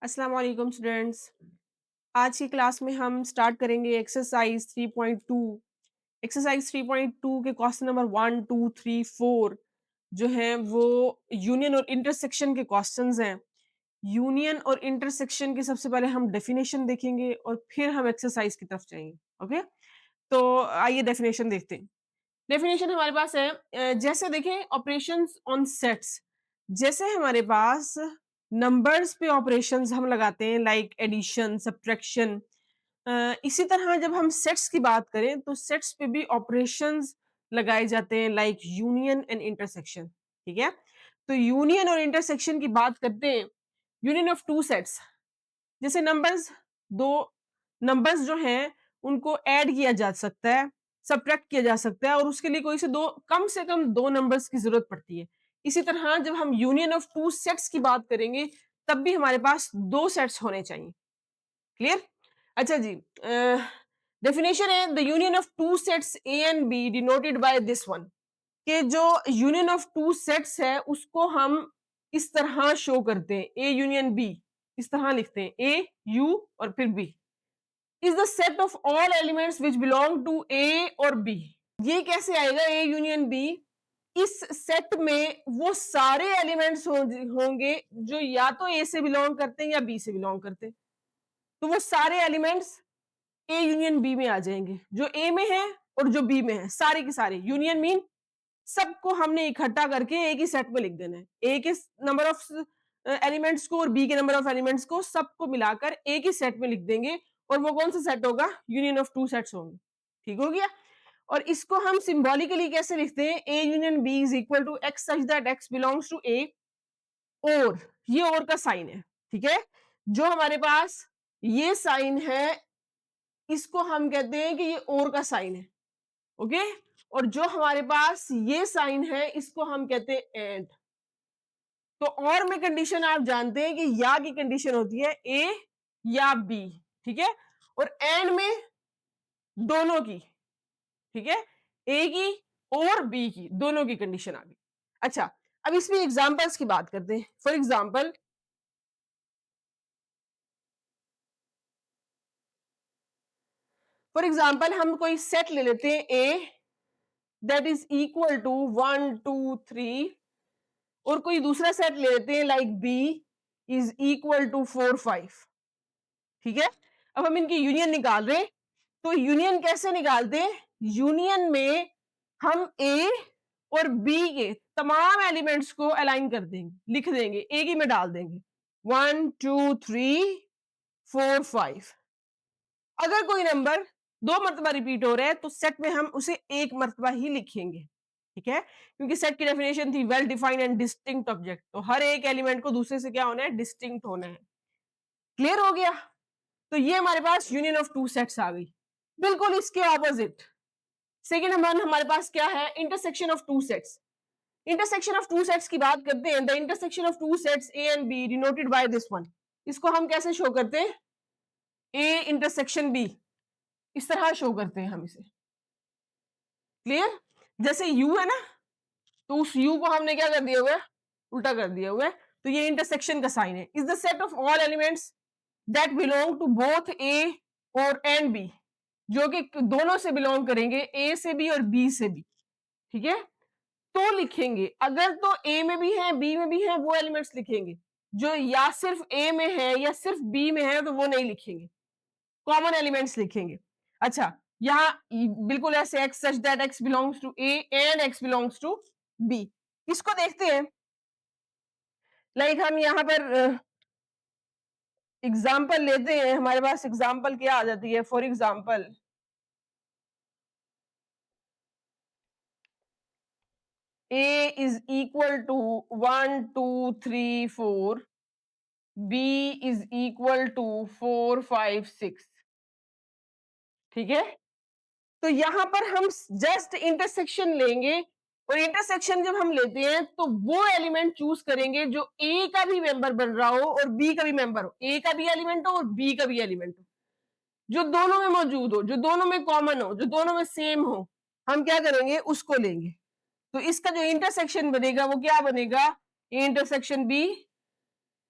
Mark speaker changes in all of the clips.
Speaker 1: अस्सलाम वालेकुम स्टूडेंट्स। आज की क्लास में हम स्टार्ट करेंगे एक्सरसाइज 3.2। एक्सरसाइज 3.2 के क्वेश्चन नंबर 1, 2, 3, 4 जो हैं वो यूनियन और इंटरसेक्शन के क्वेश्चंस हैं। यूनियन और इंटरसेक्शन की सबसे पहले हम डेफिनेशन देखेंगे और फिर हम एक्सरसाइज की तरफ जाएंगे। ओके, तो आइए डेफिनेशन देखते हैं। डेफिनेशन हमारे पास है जैसे देखें ऑपरेशंस ऑन सेट्स। जैसे हमारे पास नंबर्स पे ऑपरेशंस हम लगाते हैं लाइक एडिशन सब्ट्रैक्शन, इसी तरह जब हम सेट्स की बात करें तो सेट्स पे भी ऑपरेशंस लगाए जाते हैं लाइक यूनियन एंड इंटरसेक्शन। ठीक है, तो यूनियन और इंटरसेक्शन की बात करते हैं। यूनियन ऑफ टू सेट्स, जैसे नंबर्स, दो नंबर्स जो हैं उनको ऐड किया जा सकता है, सब्ट्रैक्ट किया जा सकता है और उसके लिए कोई से कम दो नंबर्स की जरूरत पड़ती है। इसी तरह जब हम यूनियन ऑफ टू सेट्स की बात करेंगे तब भी हमारे पास दो सेट्स होने चाहिए। क्लियर? अच्छा जी, डेफिनेशन है the union of two sets A and B denoted by this one. कि जो यूनियन ऑफ टू सेट्स है उसको हम इस तरह शो करते हैं, ए यूनियन बी, इस तरह लिखते हैं ए यू और फिर B is the set of all elements which belong to A और बी। ये कैसे आएगा ए यूनियन बी? इस सेट में वो सारे एलिमेंट्स होंगे जो या तो ए से बिलोंग करते हैं या बी से बिलोंग करते हैं। तो वो सारे एलिमेंट्स ए यूनियन बी में आ जाएंगे, जो ए में है और जो बी में है, सारे के सारे। यूनियन मीन सबको हमने इकट्ठा करके एक ही सेट में लिख देना है। ए के नंबर ऑफ एलिमेंट्स को और बी के नंबर ऑफ एलिमेंट्स को सबको मिलाकर एक ही सेट में लिख देंगे और वो कौन सा सेट होगा? यूनियन ऑफ टू सेट्स होंगे। ठीक हो गया? और इसको हम सिंबॉलिकली कैसे लिखते हैं? A union B is equal to x such that x belongs to A. और ये और का साइन है। ठीक है, जो हमारे पास ये साइन है इसको हम कहते हैं कि ये और का साइन है। ओके, और जो हमारे पास ये साइन है इसको हम कहते हैं एंड। तो और में कंडीशन आप जानते हैं कि या की कंडीशन होती है ए या बी। ठीक है, और एंड में दोनों की। ठीक है, ए की और बी की, दोनों की कंडीशन आ गई। अच्छा, अब इसमें एग्जांपल्स की बात करते हैं। फॉर एग्जांपल हम कोई सेट ले लेते हैं ए दैट इज इक्वल टू 1, 2, 3 और कोई दूसरा सेट ले लेते हैं like B is equal to 4, 5। ठीक है, अब हम इनकी यूनियन निकाल रहे हैं। तो यूनियन कैसे निकालते हैं? यूनियन में हम ए और बी के तमाम एलिमेंट्स को अलाइन कर देंगे, लिख देंगे, एक ही में डाल देंगे 1, 2, 3, 4, 5। अगर कोई नंबर दो मरतबा रिपीट हो रहा है तो सेट में हम उसे एक मरतबा ही लिखेंगे। ठीक है, क्योंकि सेट की डेफिनेशन थी well defined and distinct object, तो हर एक एलिमेंट को दूसरे से क्या होना है? डिस्टिंक्ट होना है। क्लियर हो गया? तो ये हमारे पास यूनियन ऑफ टू सेट्स आ गई। बिल्कुल इसके ऑपोजिट सेकेंड नंबर हमारे पास क्या है? Intersection of two sets. Intersection of two sets की बात करते हैं। The intersection of two sets A and B denoted by this one. इसको हम कैसे शो करते हैं? ए इंटरसेक्शन बी, इस तरह शो करते हैं हम इसे। क्लियर? जैसे यू है ना, तो उस यू को हमने क्या कर दिया हुआ है? उल्टा कर दिया हुआ है। तो ये इंटरसेक्शन का साइन है। Is the set of all elements that belong to both A और एंड बी, जो कि दोनों से बिलोंग करेंगे, ए से भी और बी से भी। ठीक है, तो लिखेंगे अगर तो ए में भी है बी में भी है वो एलिमेंट्स लिखेंगे। जो या सिर्फ ए में है या सिर्फ बी में है तो वो नहीं लिखेंगे, कॉमन एलिमेंट्स लिखेंगे। अच्छा, यहां बिल्कुल ऐसे X such that x belongs to A and X belongs to B. इसको देखते हैं। लाइक हम यहां पर एग्जाम्पल लेते हैं। हमारे पास एग्जाम्पल क्या आ जाती है? For example A is equal to 1, 2, 3, 4, B is equal to 4, 5, 6। ठीक है, तो यहां पर हम जस्ट इंटरसेक्शन लेंगे और इंटरसेक्शन जब हम लेते हैं तो वो एलिमेंट चूज करेंगे जो ए का भी मेंबर बन रहा हो और बी का भी मेंबर हो, ए का भी एलिमेंट हो और बी का भी एलिमेंट हो, जो दोनों में मौजूद हो, जो दोनों में कॉमन हो, जो दोनों में सेम हो, हम क्या करेंगे? उसको लेंगे। तो इसका जो इंटरसेक्शन बनेगा वो क्या बनेगा? A intersection B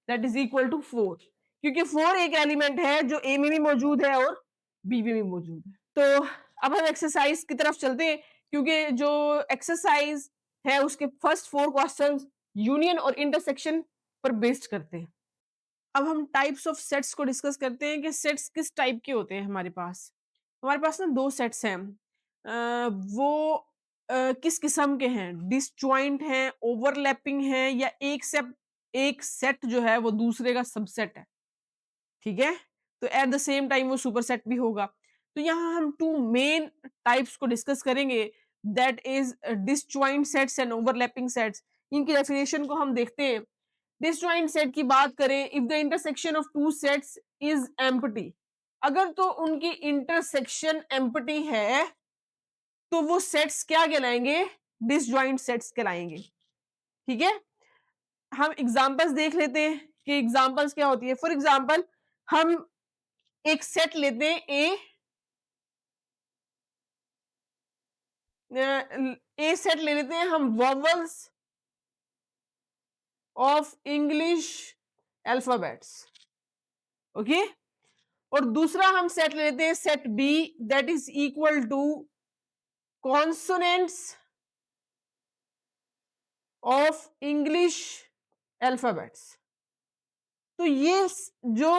Speaker 1: that is equal to 4। क्योंकि 4 एक एलिमेंट है जो ए में भी मौजूद है और बी में भी मौजूद है। तो अब हम एक्सरसाइज की तरफ चलते हैं, क्योंकि जो एक्सरसाइज है उसके फर्स्ट 4 क्वेश्चंस यूनियन और इंटरसेक्शन पर बेस्ड करते हैं। अब हम टाइप्स ऑफ सेट्स को डिस्कस करते हैं कि सेट्स किस टाइप के होते हैं हमारे पास ना 2 सेट्स हैं। वो किस किस्म के हैं, डिसजॉइंट हैं, ओवरलैपिंग हैं, या एक सेट जो है वो दूसरे का सबसेट है। ठीक है, तो एट द सेम टाइम वो सुपरसेट भी होगा। तो यहाँ हम 2 मेन टाइप्स को डिस्कस करेंगे, that is disjoint sets and overlapping sets. इनकी डेफिनेशन को हम देखते हैं। डिसजॉइंट सेट की बात करें, if the intersection of 2 sets is empty, अगर तो उनकी इंटरसेक्शन एम्प्टी है तो वो सेट्स क्या कहलाएंगे, डिसजॉइंट सेट्स कहलाएंगे। ठीक है, हम एग्जांपल्स देख लेते हैं कि एग्जांपल्स क्या होती है। फॉर एग्जांपल हम एक सेट लेते हैं ए सेट ले लेते हैं हम, vowels of English alphabets. Okay, और दूसरा हम सेट ले लेते हैं set B, that is equal to consonants of English alphabets. तो ये जो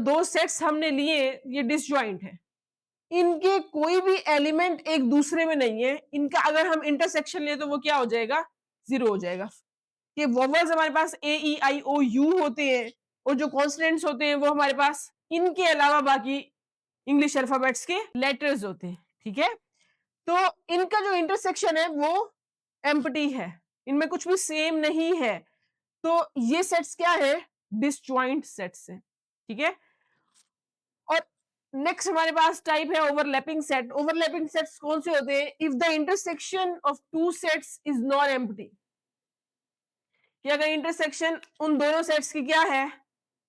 Speaker 1: 2 सेट्स हमने लिए ये डिसजॉइंट है, इनके कोई भी एलिमेंट एक दूसरे में नहीं है। इनका अगर हम इंटरसेक्शन ले तो वो क्या हो जाएगा, 0 हो जाएगा। कि वोवेल्स हमारे पास ए ई आई ओ यू होते हैं, और जो कॉन्सोनेंट्स होते हैं वो हमारे पास इनके अलावा बाकी इंग्लिश अल्फाबेट्स के लेटर्स होते हैं। ठीक है, तो इनका जो इंटरसेक्शन है वो एम्प्टी है, इनमें कुछ भी सेम नहीं है। तो ये सेट्स क्या है, डिसजॉइंट सेट्स है। ठीक है, और नेक्स्ट हमारे पास टाइप है ओवरलैपिंग सेट। ओवरलैपिंग सेट्स कौन से होते हैं, if the intersection of 2 sets is not empty, कि अगर इंटरसेक्शन उन दोनों सेट्स की क्या है,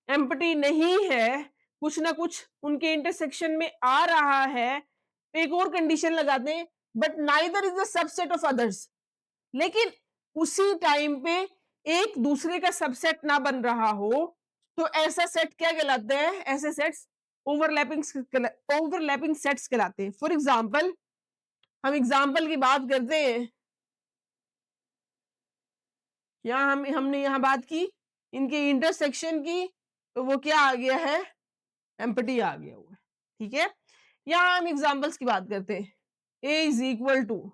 Speaker 1: एम्प्टी नहीं है, कुछ ना कुछ उनके इंटरसेक्शन में आ रहा है। एक और कंडीशन लगाते हैं, but neither is the subset of others, लेकिन उसी टाइम पे एक दूसरे का सबसेट ना बन रहा हो, तो ऐसा सेट क्या कहलाते हैं, ऐसे सेट्स ओवरलैपिंग सेट्स कहलाते हैं। फॉर एग्जाम्पल हम एग्जाम्पल की बात करते हैं, यहां हमने यहां बात की इनके इंटरसेक्शन की, तो वो क्या आ गया है, एम्प्टी आ गया हुआ है। ठीक है, यहां हम एग्जाम्पल्स की बात करते हैं। ए इज इक्वल टू,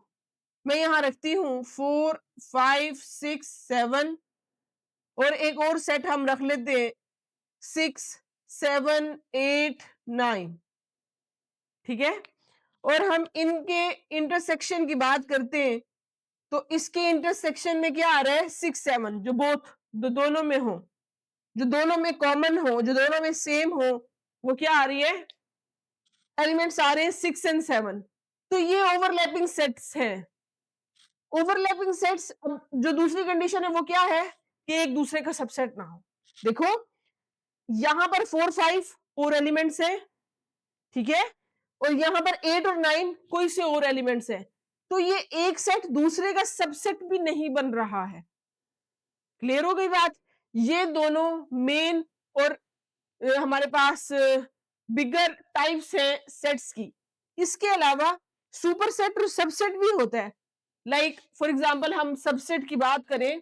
Speaker 1: मैं यहां रखती हूं 4 5 6 7, और एक और सेट हम रख लेते हैं 6 7 8 9। ठीक है, और हम इनके इंटरसेक्शन की बात करते हैं, तो इसके इंटरसेक्शन में क्या आ रहा है, 6 7, जो दोनों में हो, जो दोनों में कॉमन हो, जो दोनों में सेम हो, वो क्या आ रही है, एलिमेंट्स आ रहे हैं 6 एंड 7। तो ये ओवरलैपिंग सेट्स हैं। ओवरलैपिंग सेट्स, जो दूसरी कंडीशन है वो क्या है, कि एक दूसरे का सबसेट ना हो। देखो यहां पर 4 5 और एलिमेंट्स है, ठीक है, और यहां पर 8 और 9 कोई से और एलिमेंट्स है, तो ये एक सेट दूसरे का सबसेट भी नहीं बन रहा है। क्लियर हो गई बात, ये दोनों मेन और हमारे पास बिगर टाइप्स है सेट्स की। इसके अलावा सुपर सेट और सबसेट भी होता है। लाइक फॉर एग्जांपल हम सबसेट की बात करें,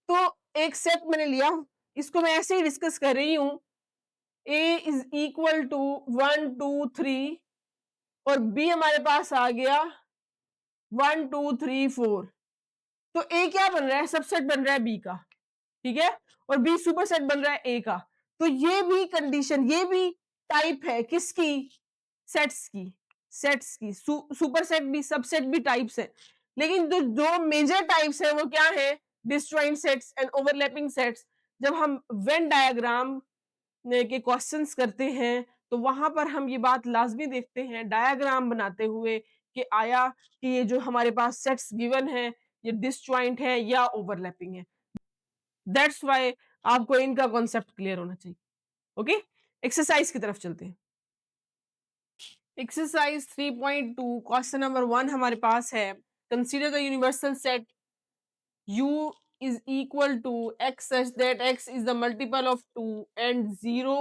Speaker 1: तो एक सेट मैंने लिया, इसको मैं ऐसे ही डिस्कस कर रही हूं, ए इज इक्वल टू 1 2 3, और बी हमारे पास आ गया 1 2 3 4। तो ए क्या बन रहा है, सबसेट बन रहा है बी का। ठीक है, और बी सुपर सेट बन रहा है ए का। तो ये भी कंडीशन, ये भी टाइप है किसकी, सेट्स की सुपर सेट भी सबसेट भी टाइप्स है। लेकिन जो दो मेजर टाइप्स है वो क्या है, disjoint sets and overlapping sets. जब हम वेन डायग्राम के क्वेश्चंस करते हैं तो वहां पर हम ये बात लाजमी देखते हैं डायग्राम बनाते हुए कि आया कि ये जो हमारे पास सेट्स गिवन है ये डिसजॉइंट है या ओवरलैपिंग है। दैट्स वाई आपको इनका कॉन्सेप्ट क्लियर होना चाहिए। ओके, एक्सरसाइज की तरफ चलते हैं। एक्सरसाइज 3.2 क्वेश्चन नंबर 1 हमारे पास है, consider the universal set you is equal to x such that x is the multiple of 2 and 0,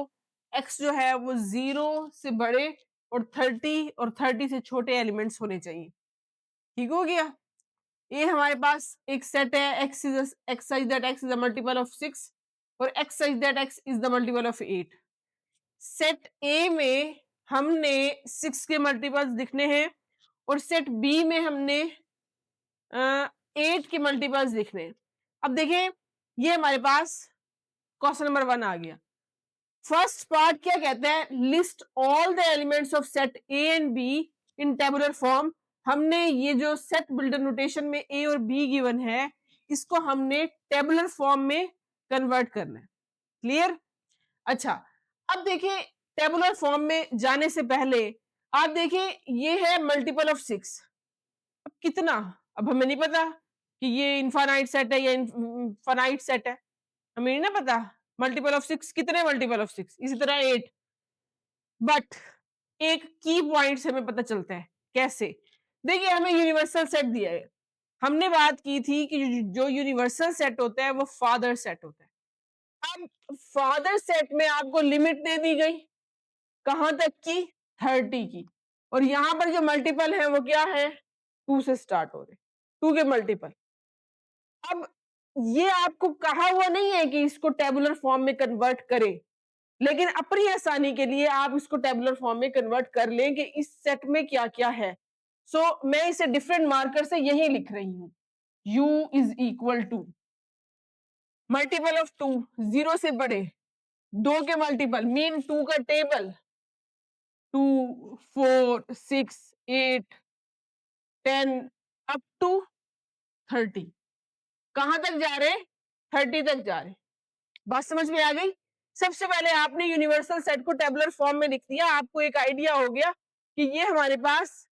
Speaker 1: x जो है वो 0 से बड़े और 30 और 30 से छोटे एलिमेंट्स होने चाहिए। ठीक हो गया। ये हमारे पास एक सेट है x such that x is the multiple of 6 और x such that x is the multiple of 8। Set ए में हमने 6 के मल्टीपल्स दिखने हैं और सेट बी में हमने 8 के मल्टीपल्स दिखने हैं। अब देखें, ये हमारे पास क्वेश्चन नंबर 1 आ गया। फर्स्ट पार्ट क्या कहता है, list all the elements of set A and be in tabular form. हमने ये जो सेट बिल्डर नोटेशन में ए और बी गिवन है, इसको हमने टेबुलर फॉर्म में कन्वर्ट करना है। क्लियर? अच्छा, अब देखिए टेबुलर फॉर्म में जाने से पहले आप देखिए ये है मल्टीपल ऑफ 6। अब कितना, अब हमें नहीं पता कि ये इनफाइनाइट सेट है या इनफाइनाइट सेट है, हमें नहीं ना पता मल्टीपल ऑफ 6 कितने मल्टीपल ऑफ 6, इसी तरह 8। बट एक की पॉइंट से हमें पता चलता है। कैसे? देखिए हमें यूनिवर्सल सेट दिया है, हमने बात की थी कि जो यूनिवर्सल सेट होता है वो फादर सेट होता है। अब फादर सेट में आपको लिमिट दे दी गई, कहां तक की? 30 की। और यहां पर जो मल्टीपल है वो क्या है? 2 से स्टार्ट हो रहे, 2 के मल्टीपल। अब ये आपको कहा हुआ नहीं है कि इसको टेबुलर फॉर्म में कन्वर्ट करें, लेकिन अपनी आसानी के लिए आप इसको टेबुलर फॉर्म में कन्वर्ट कर लें कि इस सेट में क्या क्या है। मैं इसे डिफरेंट मार्कर से यही लिख रही हूं, u is equal to multiple of 2 0 से बड़े, 2 के मल्टीपल मीन 2 का टेबल 2 4 6 8 10 अप टू 30। कहां तक जा रहे? 30 तक जा रहे। बात समझ में आ गई? सबसे पहले आपने यूनिवर्सल सेट को टेबुलर फॉर्म में लिख दिया, आपको एक आइडिया हो गया कि ये हमारे पास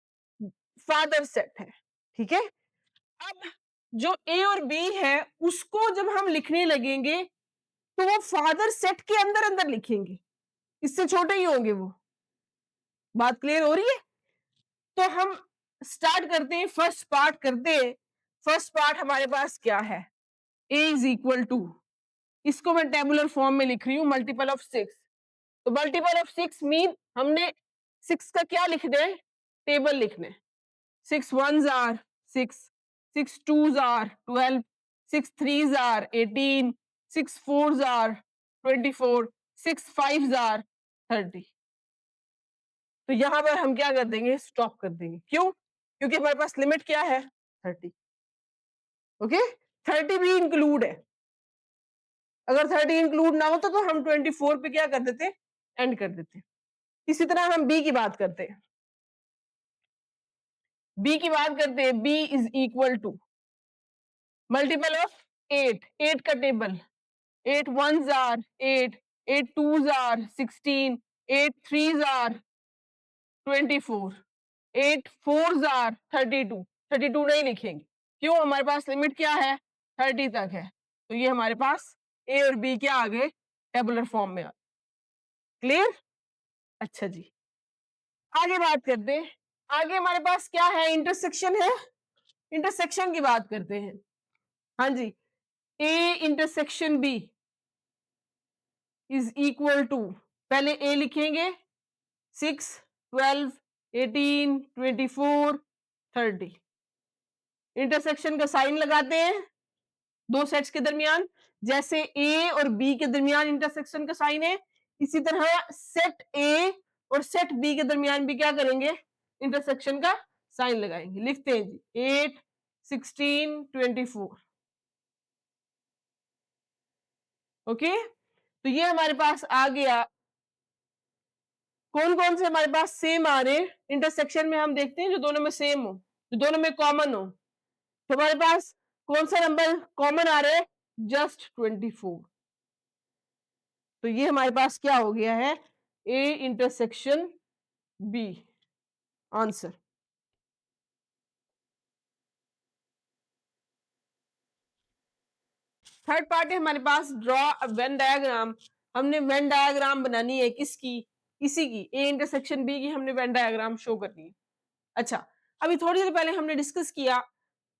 Speaker 1: फादर सेट है। ठीक है, अब जो ए और बी है उसको जब हम लिखने लगेंगे तो वो फादर सेट के अंदर अंदर लिखेंगे, इससे छोटे ही होंगे वो। बात क्लियर हो रही है? तो हम स्टार्ट करते हैं, फर्स्ट पार्ट करते हैं। फर्स्ट पार्ट हमारे पास क्या है? a इज इक्वल टू, इसको मैं टेबुलर फॉर्म में लिख रही हूं, मल्टीपल ऑफ 6। तो मल्टीपल ऑफ 6 मीन हमने 6 का क्या लिखना है? टेबल लिखना है। 6 1s are 6, 6 2s are 12, 6 3s are 18, 6 4s are 24, 6 5s are 30। तो यहां पर हम क्या कर देंगे? स्टॉप कर देंगे। क्यों? क्योंकि हमारे पास लिमिट क्या है? 30। ओके, 30 भी इंक्लूड है। अगर 30 इंक्लूड ना होता तो हम 24 पे क्या कर देते? एंड कर देते। इसी तरह हम बी की बात करते हैं। बी की बात करते हैं, B is equal to multiple of 8, 8 का table 8 1s are 8, 8 2s are 16, 8 3s are 24, 8 4s are 32। 32 नहीं लिखेंगे, क्यों? हमारे पास लिमिट क्या है? 30 तक है। तो ये हमारे पास ए और बी क्या आ गए? टेबुलर फॉर्म में आ। क्लियर? अच्छा जी, आगे बात करते हैं। आगे हमारे पास क्या है? इंटरसेक्शन है। इंटरसेक्शन की बात करते हैं। हाँ जी, A intersection B is equal to, पहले ए लिखेंगे 6 12 18 24 30। इंटरसेक्शन का साइन लगाते हैं दो सेट्स के दरमियान, जैसे ए और बी के दरमियान इंटरसेक्शन का साइन है, इसी तरह सेट ए और सेट बी के दरमियान भी क्या करेंगे? इंटरसेक्शन का साइन लगाएंगे। लिखते हैं जी 8 16 24। ओके, तो ये हमारे पास आ गया। कौन कौन से हमारे पास सेम आ रहे हैं? इंटरसेक्शन में हम देखते हैं जो दोनों में सेम हो, जो दोनों में कॉमन हो। तो हमारे पास कौन सा नंबर कॉमन आ रहा है? जस्ट 24। तो ये हमारे पास क्या हो गया है? A intersection B answer. Third part है हमारे पास ड्रॉ वेन डायग्राम। हमने वेन डायग्राम बनानी है, किसकी? इसी की, ए इंटरसेक्शन बी की हमने वेन डायग्राम शो करनी है। अच्छा, अभी थोड़ी देर पहले हमने डिस्कस किया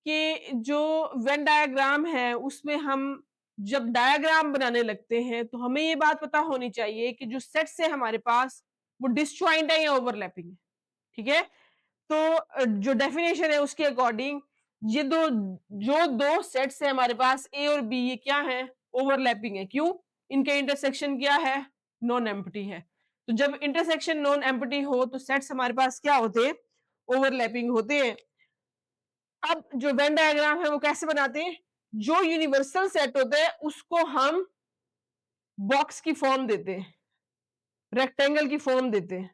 Speaker 1: कि जो वेन डायग्राम है उसमें हम जब डायग्राम बनाने लगते हैं तो हमें ये बात पता होनी चाहिए कि जो सेट्स है हमारे पास वो डिसजॉइंट है या ओवरलैपिंग है। ठीक है, तो जो डेफिनेशन है उसके अकॉर्डिंग ये जो दो सेट्स है हमारे पास ए और बी, ये क्या है, ओवरलैपिंग है। क्यों? इनका इंटरसेक्शन क्या है, नॉन एम्प्टी है। तो जब इंटरसेक्शन नॉन एम्प्टी हो तो सेट्स हमारे पास क्या होते हैं, ओवरलैपिंग होते हैं। अब जो वेन डायग्राम है वो कैसे बनाते हैं, जो यूनिवर्सल सेट होता है उसको हम बॉक्स की फॉर्म देते हैं, रेक्टेंगल की फॉर्म देते हैं।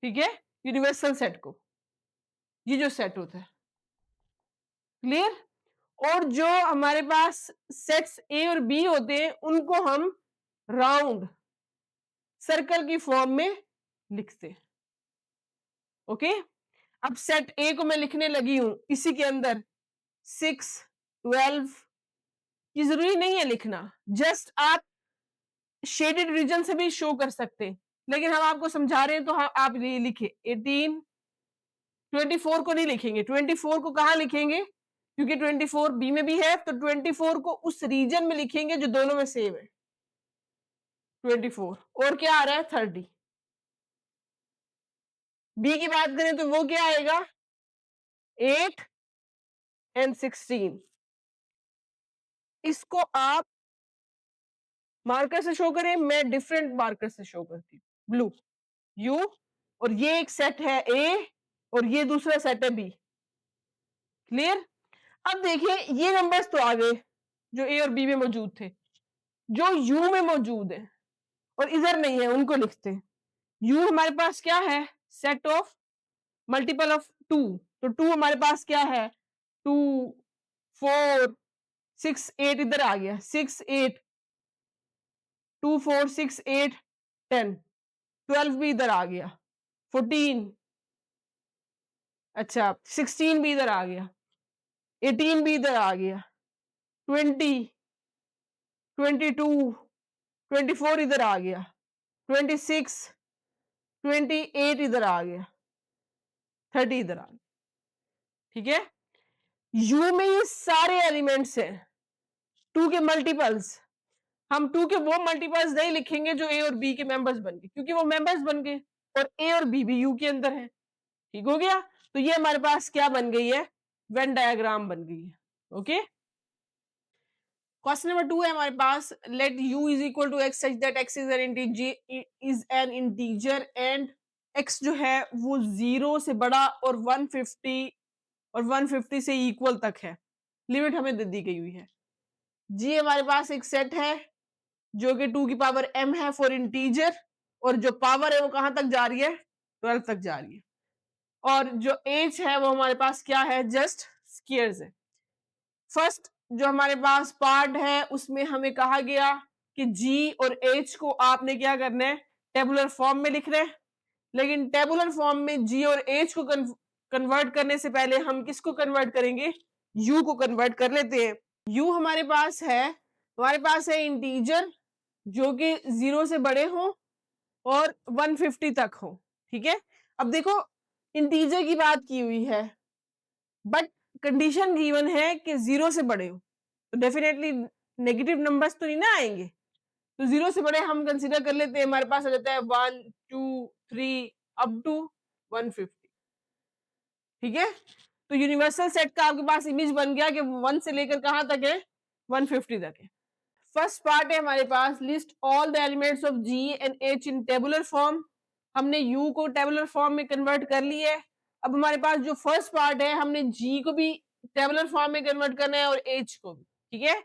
Speaker 1: ठीक है, यूनिवर्सल सेट को, ये जो सेट होता है, क्लियर। और जो हमारे पास सेट्स ए और बी होते हैं उनको हम राउंड सर्कल की फॉर्म में लिखते हैं। ओके, अब सेट ए को मैं लिखने लगी हूं इसी के अंदर 6, 12, ये जरूरी नहीं है लिखना, जस्ट आप शेडेड रीजन से भी शो कर सकते हैं, लेकिन हम आपको समझा रहे हैं तो आप ये लिखे 18। 24 को नहीं लिखेंगे, 24 को कहां लिखेंगे, क्योंकि 24 बी में भी है, तो 24 को उस रीजन में लिखेंगे जो दोनों में सेम है। 24 और क्या आ रहा है, 30। बी की बात करें तो वो क्या आएगा, 8 एंड 16। इसको आप मार्कर से शो करें, मैं डिफरेंट मार्कर से शो करती हूँ, ब्लू यू, और ये एक सेट है ए और ये दूसरा सेट है बी। क्लियर। अब देखिए ये नंबर्स तो आ गए जो ए और बी में मौजूद थे, जो यू में मौजूद है और इधर नहीं है उनको लिखते हैं। यू हमारे पास क्या है, set of multiple of two, तो टू हमारे पास क्या है, 2, 4, 6, 8 इधर आ गया, 6, 8, 2, 4, 6, 8, 10, 12 भी इधर आ गया, 14, अच्छा 16 भी इधर आ गया, 18 भी इधर आ गया, 20, 22, 24 इधर आ गया, 26, 28 इधर आ गया, 30 इधर आ गया। ठीक है, यू में ये सारे एलिमेंट्स हैं, टू के मल्टीपल्स, हम टू के वो मल्टीपल्स नहीं लिखेंगे जो ए और बी के मेंबर्स बन गए, क्योंकि वो मेंबर्स बन गए और ए और बी भी यू के अंदर है। ठीक हो गया, तो ये हमारे पास क्या बन गई है, वेन डायग्राम बन गई है। ओके, क्वेश्चन नंबर 2 है हमारे पास, let u is equal to x such that x is an integer and x जो है वो 0 से बड़ा और 150 और 150 से इक्वल तक है, लिमिट हमें दे दी गई हुई है। जी हमारे पास एक सेट है जो कि 2 की पावर m है फॉर इंटीजर, और जो पावर है वो कहां तक जा रही है, 12 तक जा रही है, और जो एज है वो हमारे पास क्या है, जस्ट स्क्वायर्स है। फर्स्ट जो हमारे पास पार्ट है उसमें हमें कहा गया कि जी और एच को आपने क्या करना है, टेबुलर फॉर्म में लिखना है, लेकिन टेबुलर फॉर्म में जी और एच को कन्वर्ट करने से पहले हम किसको कन्वर्ट करेंगे, यू को कन्वर्ट कर लेते हैं। यू हमारे पास है, हमारे पास है इंटीजर जो कि 0 से बड़े हो और 150 तक हो। ठीक है, अब देखो इंटीजर की बात की हुई है, बट कंडीशन गिवन है कि 0 से बड़े हो, तो डेफिनेटली नेगेटिव नंबर्स तो नहीं ना आएंगे, तो 0 से बड़े हम कंसीडर कर लेते हैं, हमारे पास आ जाता है 1, 2, 3 अप टू 150। ठीक है, तो यूनिवर्सल सेट का आपके पास इमेज बन गया कि 1 से लेकर कहां तक है, 150 तक है। फर्स्ट पार्ट है हमारे पास, list all the elements of G and H in tabular form, हमने यू को टेबुलर फॉर्म में कन्वर्ट कर लिया है। अब हमारे पास जो फर्स्ट पार्ट है हमने जी को भी टेबुलर फॉर्म में कन्वर्ट करना है और एच को भी। ठीक है,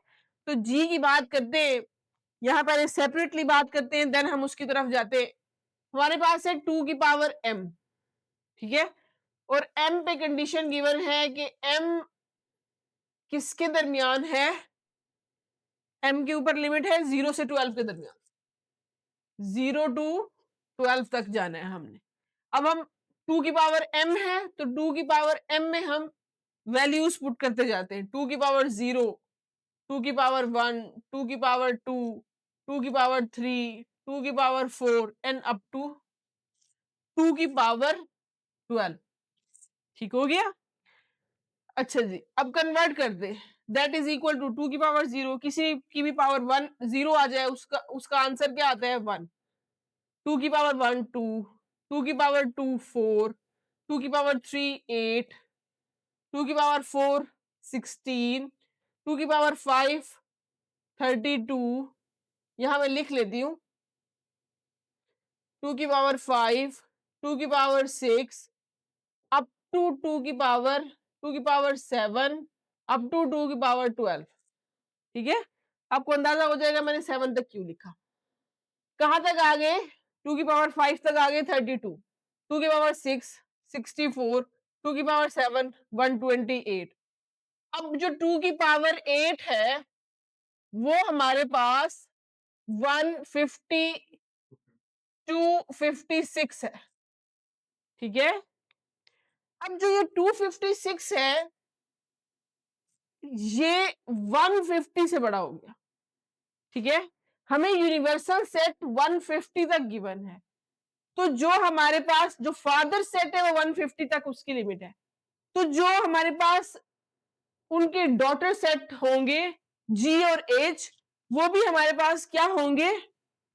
Speaker 1: तो जी की बात करते हैं, यहां पर सेपरेटली बात करते हैं, देन हम उसकी तरफ जाते हैं। हमारे पास है 2 की पावर m। ठीक है, और m पे कंडीशन गिवन है कि m किसके दरमियान है, m के ऊपर लिमिट है 0 से 12 के दरमियान, 0 टू 12 तक जाना है हमने। अब हम 2 की पावर m है तो 2 की पावर m में हम वैल्यूज पुट करते जाते हैं, 2 की पावर 0, 2 की पावर 1, 2 की पावर 2, 2 की पावर 3, 2 की पावर 4 एंड अप टू 2 की पावर 12। ठीक हो गया। अच्छा जी, अब कन्वर्ट कर दे, दैट इज इक्वल टू 2 की पावर 0, किसी की भी पावर 1 0 आ जाए, उसका आंसर क्या आता है 1। 2 की पावर 1 2, 2 की पावर 2 4, 2 की पावर 3 8, 2 की पावर 4 16, 2 की पावर 5 32, यहां मैं लिख लेती हूँ 2 की पावर 5, 2 की पावर 6, अप टू 2 की पावर 7, अप टू 2 की पावर 12। ठीक है, आपको अंदाजा हो जाएगा मैंने 7 तक क्यों लिखा। कहां तक आ गए, 2 की पावर 5 तक आ गए 32, 2 की पावर 6 64, 2 की पावर 7 128। अब जो 2 की पावर 8 है वो हमारे पास 150 256 है। ठीक है, अब जो ये 256 है ये 150 से बड़ा हो गया। ठीक है, हमें यूनिवर्सल सेट 150 तक गिवन है, तो जो हमारे पास जो फादर सेट है वो 150 तक उसकी लिमिट है, तो जो हमारे पास उनके डॉटर सेट होंगे जी और एच वो भी हमारे पास क्या होंगे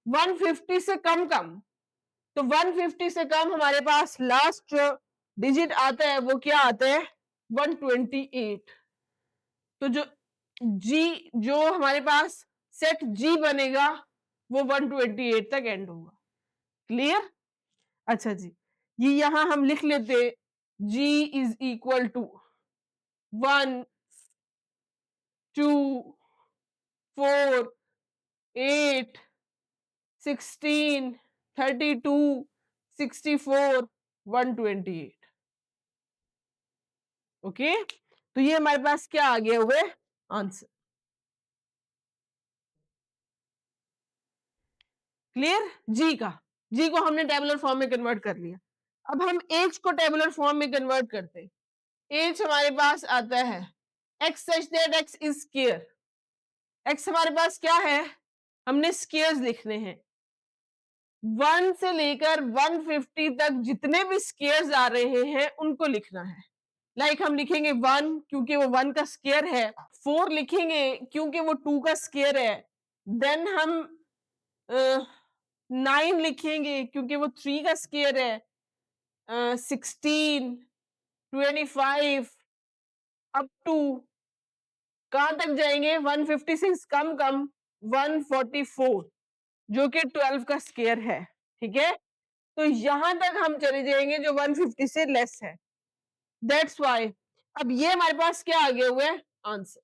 Speaker 1: 150 से कम कम। तो 150 से कम हमारे पास लास्ट डिजिट आता है वो क्या आता है 128। तो जो हमारे पास सेट जी बनेगा वो 128 तक एंड होगा। क्लियर? अच्छा जी, ये यहां हम लिख लेते G is equal to 1 2 4 8 16 32 64 128। Okay, तो ये हमारे पास क्या आ गया हुए आंसर। क्लियर? जी को हमने टेबुलर फॉर्म में कन्वर्ट कर लिया। अब हम एच को टेबुलर फॉर्म में कन्वर्ट करते हैं। एच हमारे पास आता है x such that x is square. X हमारे पास क्या है, हमने स्क्वायर्स लिखने हैं 1 से लेकर 150 तक जितने भी स्क्वायर्स आ रहे हैं उनको लिखना है। लाइक हम लिखेंगे 1 क्योंकि वो 1 का स्क्वायर है, 4 लिखेंगे क्योंकि वो 2 का स्क्वायर है, देन हम 9 लिखेंगे क्योंकि वो 3 का स्क्वायर है, 16 25 अप टू कहां तक जाएंगे 156 कम कम 144 जो कि 12 का स्क्वायर है। ठीक है, तो यहां तक हम चले जाएंगे जो 150 से लेस है, दैट्स वाई अब ये हमारे पास क्या आ गया हुआ है आंसर।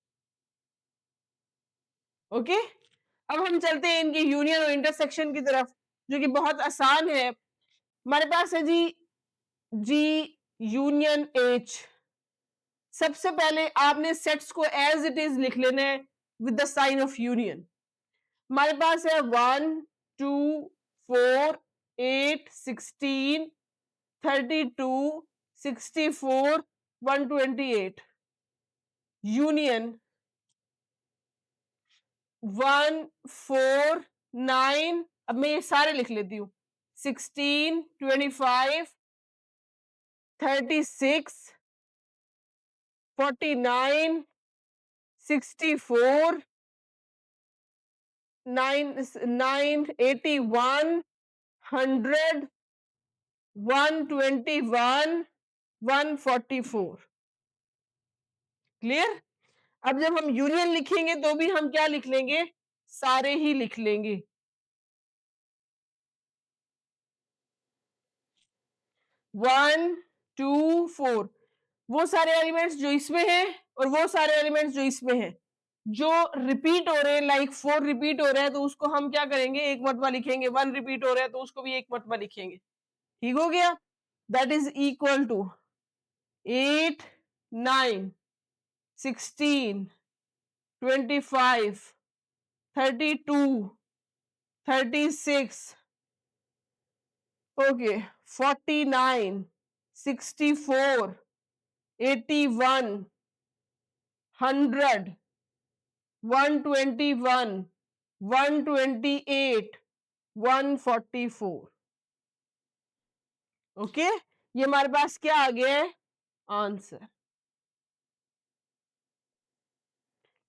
Speaker 1: ओके, अब हम चलते हैं इनकी यूनियन और इंटरसेक्शन की तरफ जो कि बहुत आसान है। हमारे पास है जी यूनियन एच। सबसे पहले आपने सेट्स को एज इट इज लिख लेना है with the sign of union. हमारे पास है 1 2 4 8 16 32 64 128 यूनियन 1 4 9, अब मैं ये सारे लिख लेती हूँ 16 25 36 49 64 9 81 100 121 144। क्लियर? अब जब हम यूनियन लिखेंगे तो भी हम क्या लिख लेंगे, सारे ही लिख लेंगे। 1 2 4 वो सारे एलिमेंट्स जो इसमें हैं और वो सारे एलिमेंट्स जो इसमें हैं जो रिपीट हो रहे हैं, लाइक 4 रिपीट हो रहा है तो उसको हम क्या करेंगे एक मरतबा लिखेंगे, 1 रिपीट हो रहा है तो उसको भी एक मरतबा लिखेंगे। ठीक हो गया, that is equal to 8 9 16 25 32 36 okay 49 64 81 100 121 128 144। Okay, ये हमारे पास क्या आ गया है आंसर।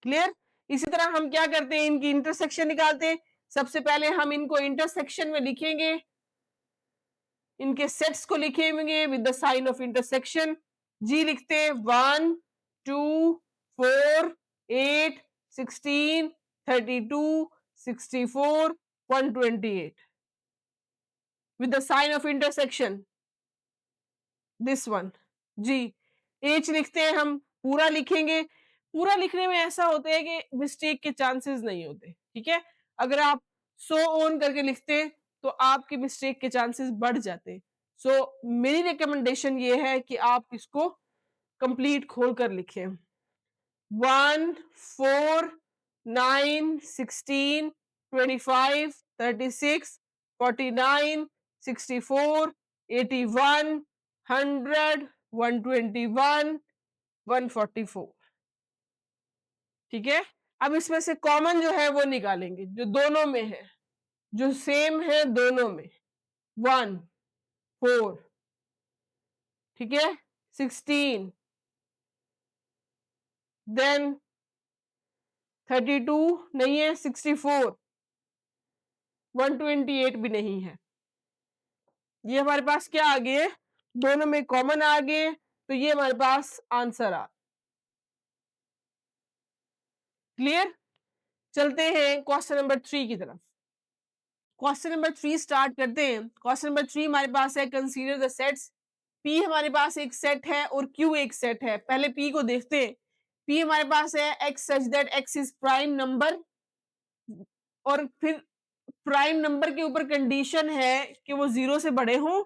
Speaker 1: क्लियर। इसी तरह हम क्या करते हैं, इनकी इंटरसेक्शन निकालते हैं। सबसे पहले हम इनको इंटरसेक्शन में लिखेंगे, इनके सेट्स को लिखेंगे with the sign of intersection. G लिखते हैं 1 2 4 8 16 32 64 128 with the sign of intersection, this one। Ji H लिखते हैं, हम पूरा लिखेंगे। पूरा लिखने में ऐसा होता है कि मिस्टेक के चांसेस नहीं होते, ठीक है। अगर आप सो ऑन करके लिखते तो आपके मिस्टेक के चांसेस बढ़ जाते। सो मेरी रिकमेंडेशन ये है कि आप इसको कंप्लीट खोल कर लिखें। 1 4 9 16 25 36 49 64 81 100 121 144, ठीक है। अब इसमें से कॉमन जो है वो निकालेंगे, जो दोनों में है, जो सेम है दोनों में। 1 4, ठीक है, 16, देन 32 नहीं है, 64, 128 भी नहीं है। ये हमारे पास क्या आ गए, दोनों में कॉमन आ गए, तो ये हमारे पास आंसर आ। क्लियर। चलते हैं क्वेश्चन नंबर 3 की तरफ। क्वेश्चन नंबर 3 स्टार्ट करते हैं। क्वेश्चन नंबर 3 हमारे पास है, कंसीडर द सेट्स। पी हमारे पास एक सेट है और क्यू एक सेट है। पहले पी को देखते हैं। पी हमारे पास है x such that x is prime number, और फिर प्राइम नंबर के ऊपर कंडीशन है कि वो 0 से बड़े हों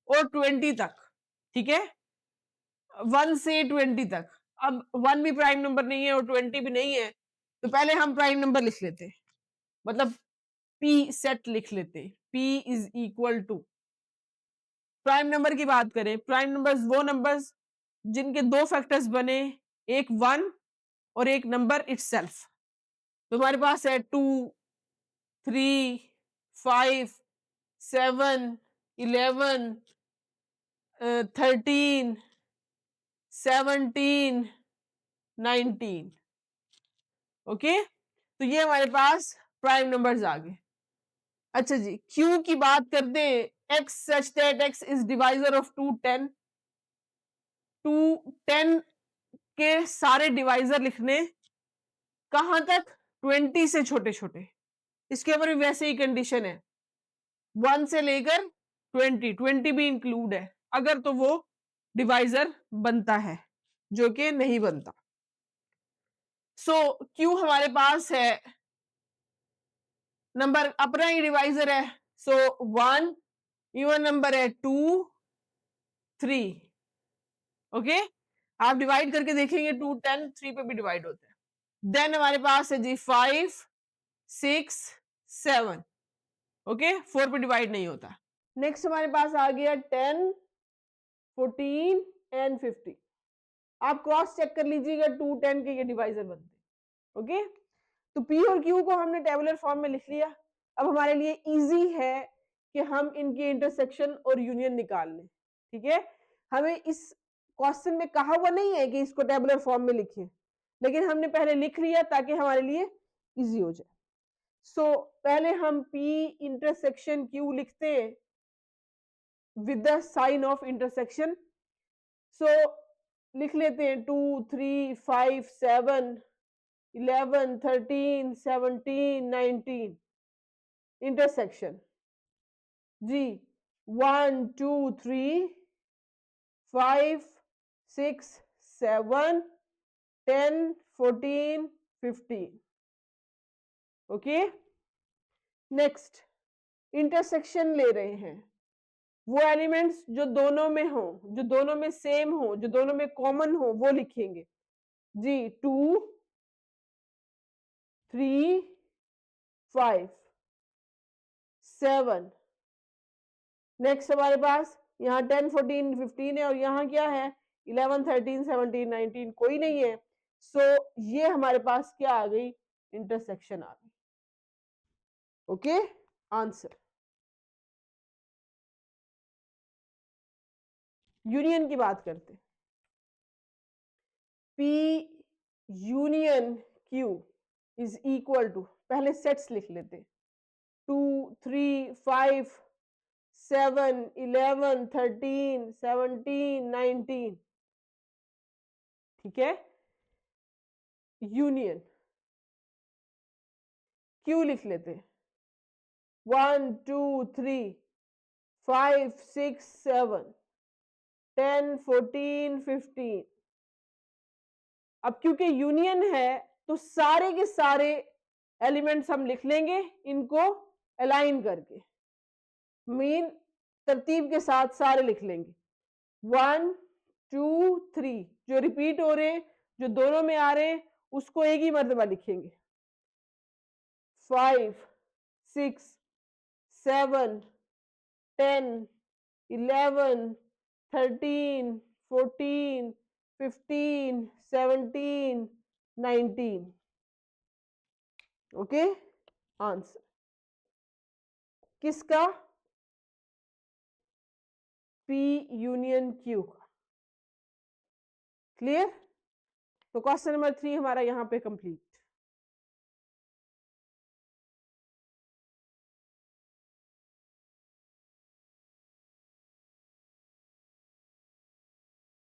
Speaker 1: और 20 तक, ठीक है, 1 से 20 तक। अब 1 भी प्राइम नंबर नहीं है और 20 भी नहीं है, तो पहले हम प्राइम नंबर लिख लेते, मतलब पी सेट लिख लेते। P is equal to, prime number की बात करें, प्राइम नंबर्स वो नंबर्स जिनके दो फैक्टर्स बने, एक 1 और एक नंबर इटसेल्फ। तो हमारे पास है 2 3 5 7 11 13 17 19। ओके, तो ये हमारे पास प्राइम नंबर्स आ गए। अच्छा जी, क्यू की बात करते हैं। X such that x is divisor of 2 10। 2 10 के सारे डिवाइजर लिखने, कहां तक, 20 से छोटे छोटे। इसके ऊपर भी वैसे ही कंडीशन है, 1 से लेकर 20, 20 भी इंक्लूड है, अगर तो वो डिवाइजर बनता है, जो कि नहीं बनता। सो क्यू हमारे पास है, नंबर अपना ही डिवाइजर है। सो 1, इवन नंबर है 2 3। ओके, आप डिवाइड करके देखेंगे 2 10 3 पे भी डिवाइड होता है। देन हमारे पास है जी 5 6 7। ओके, 4 पे डिवाइड नहीं होता। नेक्स्ट हमारे पास आ गया 10 14 एंड 50। आप क्रॉस चेक कर लीजिएगा, 2 10 के ये डिवाइजर बनते। ओके, तो पी और क्यू को हमने टेबुलर फॉर्म में लिख लिया। अब हमारे लिए इजी है कि हम इनकी इंटरसेक्शन और यूनियन निकाल लें, ठीक है। हमें इस क्वेश्चन में कहा हुआ नहीं है कि इसको टेबुलर फॉर्म में लिखें, लेकिन हमने पहले लिख लिया ताकि हमारे लिए इजी हो जाए। सो पहले हम पी इंटरसेक्शन क्यू लिखते हैं with the sign of intersection. So लिख लेते हैं 2 3 5 7 11 13 17 19 इंटरसेक्शन। जी 1 2 3 5 6 7 10 14 15। ओके, नेक्स्ट इंटरसेक्शन ले रहे हैं, वो एलिमेंट्स जो दोनों में हो, जो दोनों में सेम हो, जो दोनों में कॉमन हो, वो लिखेंगे। जी 2 3 5 7। नेक्स्ट हमारे पास यहाँ 10 14 15 है, और यहाँ क्या है 11 13 17 19 कोई नहीं है। सो ये हमारे पास क्या आ गई, इंटरसेक्शन आ गई। Okay, answer. यूनियन की बात करते, P union Q is equal to, पहले सेट्स लिख लेते, 2 3 5 7 11 13 17 19, ठीक है। यूनियन क्यू लिख लेते, 1 2 3 5 6 7 10 14 15। अब क्योंकि यूनियन है तो सारे के सारे एलिमेंट्स हम लिख लेंगे इनको अलाइन करके, मीन तरतीब के साथ सारे लिख लेंगे, 1 2 3 जो रिपीट हो रहे हैं, जो दोनों में आ रहे हैं उसको एक ही मर्तबा लिखेंगे, 5 6 7 10 11 13 14 15 17 19। ओके, आंसर किसका? पी यूनियन क्यू का। क्लियर? तो क्वेश्चन नंबर 3 हमारा यहां पे कंप्लीट।